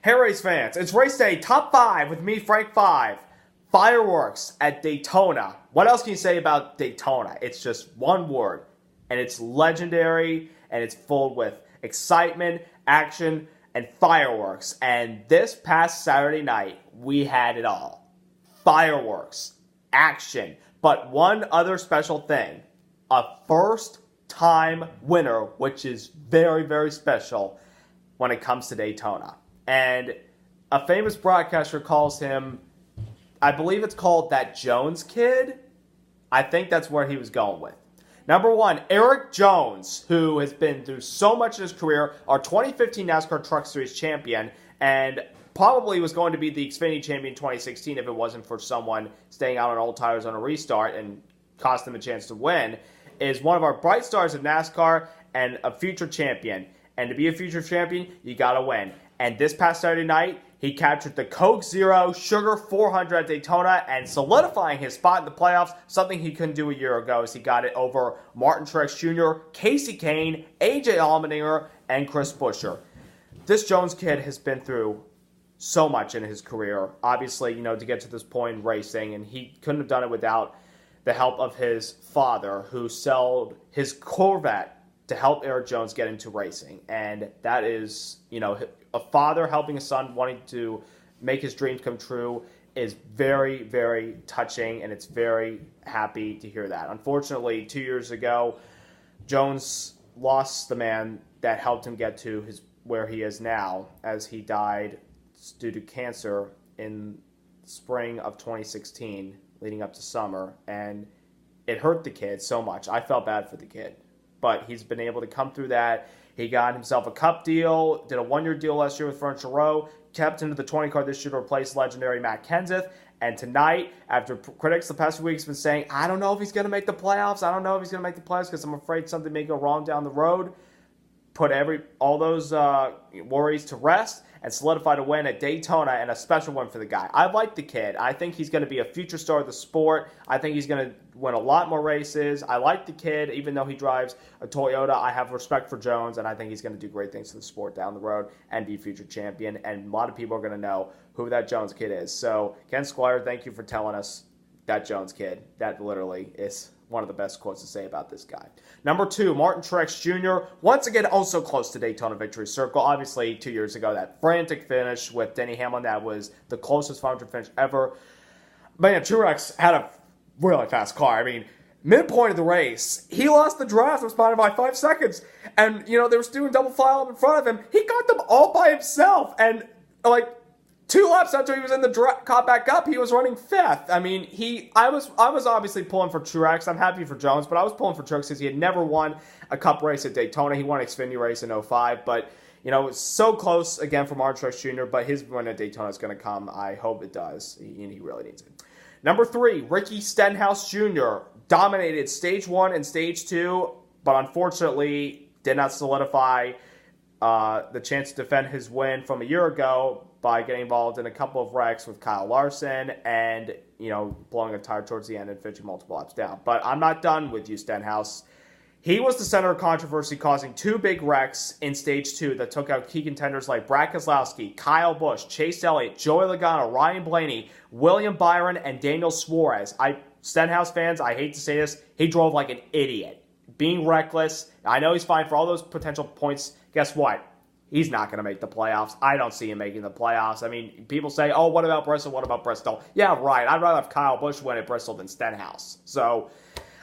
Hey race fans, it's race day top 5 with me, Frank 5. Fireworks at Daytona. What else can you say about Daytona? It's just one word, and it's legendary, and it's full with excitement, action, and fireworks. And this past Saturday night, we had it all. Fireworks, action, but one other special thing. A first-time winner, which is very, very special when it comes to Daytona. And a famous broadcaster calls him, I believe it's called that Jones kid. I think that's where he was going with. Number one, Eric Jones, who has been through so much in his career, our 2015 NASCAR Truck Series champion, and probably was going to be the Xfinity champion in 2016 if it wasn't for someone staying out on old tires on a restart and cost them a chance to win, is one of our bright stars of NASCAR and a future champion. And to be a future champion, you got to win. And this past Saturday night, he captured the Coke Zero Sugar 400 at Daytona and solidifying his spot in the playoffs, something he couldn't do a year ago as he got it over Martin Truex Jr., Casey Kane, AJ Allmendinger, and Chris Buescher. This Jones kid has been through so much in his career, obviously, to get to this point in racing, and he couldn't have done it without the help of his father, who sold his Corvette to help Eric Jones get into racing. And that is, a father helping a son wanting to make his dreams come true is very, very touching, and it's very happy to hear that. Unfortunately, 2 years ago, Jones lost the man that helped him get to where he is now, as he died due to cancer in spring of 2016, leading up to summer, and it hurt the kid so much. I felt bad for the kid. But he's been able to come through that. He got himself a cup deal, did a one-year deal last year with Furniture Row, kept into the 20 car this year to replace legendary Matt Kenseth. And tonight, after critics the past few weeks have been saying, I don't know if he's going to make the playoffs, because I'm afraid something may go wrong down the road, put all those worries to rest and solidified a win at Daytona, and a special one for the guy. I like the kid. I think he's going to be a future star of the sport. I think he's going to win a lot more races. I like the kid, even though he drives a Toyota. I have respect for Jones, and I think he's going to do great things for the sport down the road and be a future champion. And a lot of people are going to know who that Jones kid is. So, Ken Squire, thank you for telling us that Jones kid. That literally is one of the best quotes to say about this guy. Number 2, Martin Truex Jr., once again also close to Daytona Victory Circle. Obviously, 2 years ago, that frantic finish with Denny Hamlin, that was the closest 500 finish ever. Man, Truex had a really fast car. I mean, midpoint of the race, he lost the draft, responded by 5 seconds. And, they were doing double file up in front of him. He got them all by himself. And, 2 laps after he was in the caught back up, he was running 5th. I mean, I was obviously pulling for Truex. I'm happy for Jones, but I was pulling for Truex because he had never won a Cup race at Daytona. He won an Xfinity race in 05, but it's so close again for Martin Truex Jr., but his win at Daytona is going to come. I hope it does. He really needs it. Number 3, Ricky Stenhouse Jr. dominated Stage 1 and Stage 2, but unfortunately did not solidify the chance to defend his win from a year ago by getting involved in a couple of wrecks with Kyle Larson and, blowing a tire towards the end and finishing multiple laps down. But I'm not done with you, Stenhouse. He was the center of controversy, causing 2 big wrecks in Stage 2 that took out key contenders like Brad Keselowski, Kyle Busch, Chase Elliott, Joey Logano, Ryan Blaney, William Byron, and Daniel Suarez. Stenhouse fans, I hate to say this, he drove like an idiot, being reckless. I know he's fine for all those potential points. Guess what? He's not going to make the playoffs. I don't see him making the playoffs. I mean, people say, oh, what about Bristol? What about Bristol? Yeah, right. I'd rather have Kyle Busch win at Bristol than Stenhouse. So,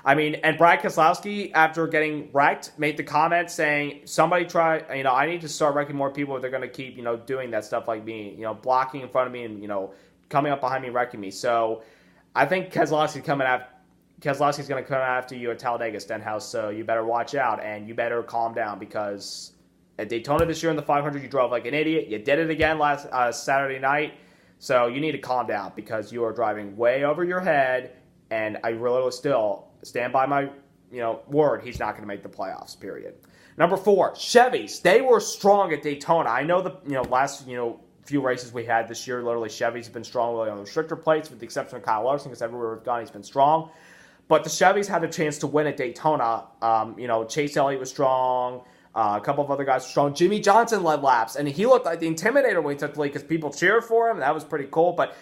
I mean, and Brad Keselowski, after getting wrecked, made the comment saying, somebody try, I need to start wrecking more people if they're going to keep, doing that stuff like me, blocking in front of me and, coming up behind me, wrecking me. So, I think Keselowski's going to come after you at Talladega, Stenhouse, so you better watch out and you better calm down, because at Daytona this year in the 500, you drove like an idiot. You did it again last Saturday night. So you need to calm down, because you are driving way over your head. And I really still stand by my word. He's not going to make the playoffs, period. Number 4, Chevys. They were strong at Daytona. I know the last few races we had this year, literally Chevys have been strong really on the restrictor plates, with the exception of Kyle Larson, because everywhere we've gone, he's been strong. But the Chevys had a chance to win at Daytona. Chase Elliott was strong. A couple of other guys were strong. Jimmy Johnson led laps, and he looked like the intimidator when he took the lead because people cheered for him. That was pretty cool. But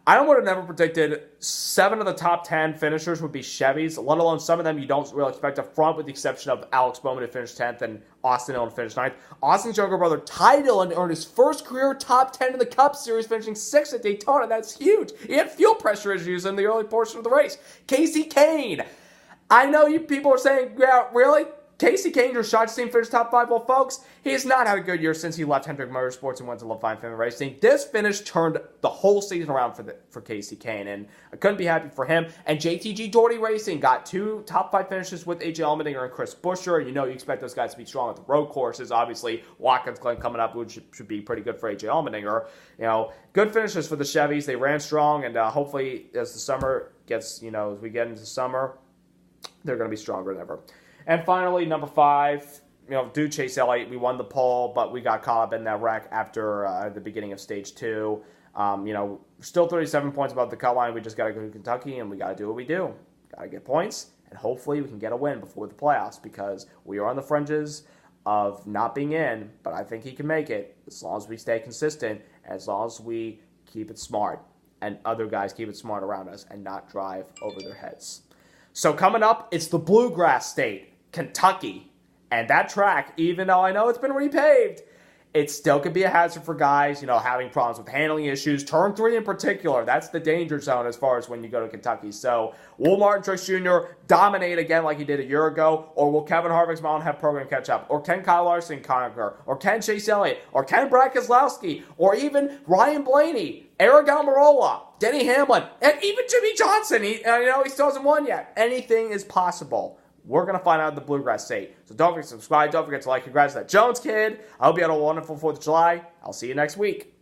I would have never predicted 7 of the top 10 finishers would be Chevys, let alone some of them you don't really expect up front, with the exception of Alex Bowman, who finished 10th, and Austin Dillon finished 9th. Austin's younger brother, Ty Dillon, earned his first career top 10 in the Cup Series, finishing 6th at Daytona. That's huge. He had fuel pressure issues in the early portion of the race. Casey Kane. I know you people are saying, yeah, really? Casey Kane just shot his team finished top 5. Well, folks, he has not had a good year since he left Hendrick Motorsports and went to Levine Family Racing. This finish turned the whole season around for Casey Kane, and I couldn't be happy for him. And JTG Doherty Racing got 2 top 5 finishes with AJ Allmendinger and Chris Buescher. You expect those guys to be strong at the road courses. Obviously, Watkins Glen coming up, which should be pretty good for AJ Allmendinger. Good finishes for the Chevys. They ran strong, and hopefully, as the summer gets, as we get into summer, they're going to be stronger than ever. And finally, number 5, due Chase Elliott, we won the pole, but we got caught up in that wreck after the beginning of stage 2. Still 37 points above the cut line. We just got to go to Kentucky, and we got to do what we do. Got to get points, and hopefully we can get a win before the playoffs, because we are on the fringes of not being in, but I think he can make it as long as we stay consistent, as long as we keep it smart, and other guys keep it smart around us and not drive over their heads. So coming up, it's the Bluegrass State, Kentucky. And that track, even though I know it's been repaved, it still could be a hazard for guys, having problems with handling issues. Turn 3 in particular, that's the danger zone as far as when you go to Kentucky. So will Martin Truex Jr. dominate again like he did a year ago? Or will Kevin Harvick's Mountain Hep program catch up? Or can Kyle Larson conquer? Or can Chase Elliott? Or can Brad Keselowski? Or even Ryan Blaney? Eric Almirola? Denny Hamlin? And even Jimmy Johnson? He still hasn't won yet. Anything is possible. We're going to find out in the Bluegrass State. So don't forget to subscribe. Don't forget to like. Congrats to that Jones kid. I hope you had a wonderful 4th of July. I'll see you next week.